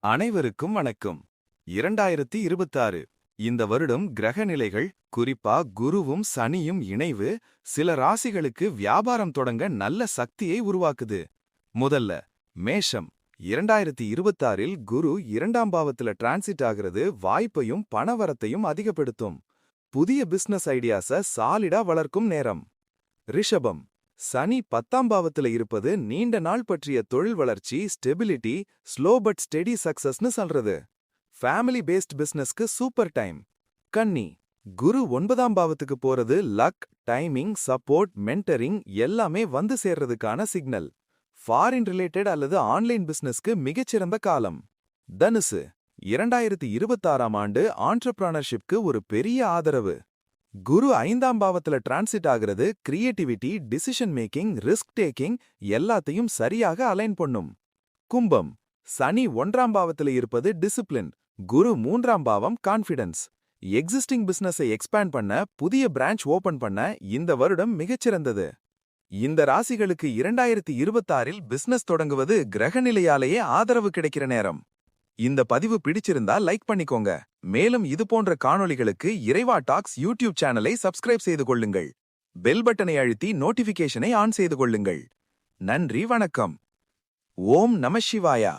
அனைவருக்கும் வணக்கம். 2026 இந்த வருடம் கிரக நிலைகள், குறிப்பா குருவும் சனியும் இணைவு சில ராசிகளுக்கு வியாபாரம் தொடங்க நல்ல சக்தியை உருவாக்குது. முதல்ல மேஷம். 2026 குரு 2ஆம் பாவத்துல டிரான்சிட் ஆகிறது வாய்ப்பையும் பணவரத்தையும் அதிகப்படுத்தும். புதிய பிசினஸ் ஐடியாஸ சாலிடா வளர்க்கும் நேரம். ரிஷபம். சனி 10ஆம் பாவத்துல இருப்பது நீண்ட நாள் பற்றிய தொழில் வளர்ச்சி, ஸ்டெபிலிட்டி, ஸ்லோ பட் ஸ்டெடி சக்சஸ்னு சொல்றது. ஃபேமிலி பேஸ்ட் பிசினஸ்க்கு சூப்பர் டைம். கன்னி. குரு 9ஆம் பாவத்துக்கு போறது லக், டைமிங், சப்போர்ட், மென்டரிங் எல்லாமே வந்து சேர்றதுக்கான சிக்னல். ஃபாரின் ரிலேட்டட் அல்லது ஆன்லைன் பிசினஸ்க்கு மிகச்சிறந்த காலம். தனுசு. 2026ஆம் ஆண்டு ஆண்டர்பிரினர்ஷிப்க்கு ஒரு பெரிய ஆதரவு. குரு 5ஆம் பாவத்துல டிரான்சிட் ஆகிறது creativity, decision making, risk taking எல்லாத்தையும் சரியாக அலைன் பண்ணும். கும்பம். சனி 1ஆம் பாவத்துல இருப்பது டிசிப்ளின், குரு 3ஆம் பாவம் கான்ஃபிடன்ஸ். எக்ஸிஸ்டிங் பிசினஸை எக்ஸ்பேண்ட் பண்ண, புதிய பிரான்ச் ஓபன் பண்ண இந்த வருடம் மிகச்சிறந்தது. இந்த ராசிகளுக்கு 2026 பிசினஸ் தொடங்குவது கிரகநிலையாலேயே ஆதரவு கிடைக்கிற நேரம். இந்த பதிவு பிடிச்சிருந்தா லைக் பண்ணிக்கோங்க. மேலும் இது போன்ற காணொளிகளுக்கு இறைவா டாக்ஸ் யூடியூப் சேனலை சப்ஸ்கிரைப் செய்து கொள்ளுங்கள். பெல் பட்டனை அழுத்தி நோட்டிபிகேஷனை ஆன் செய்து கொள்ளுங்கள். நன்றி, வணக்கம். ஓம் நம சிவாயா.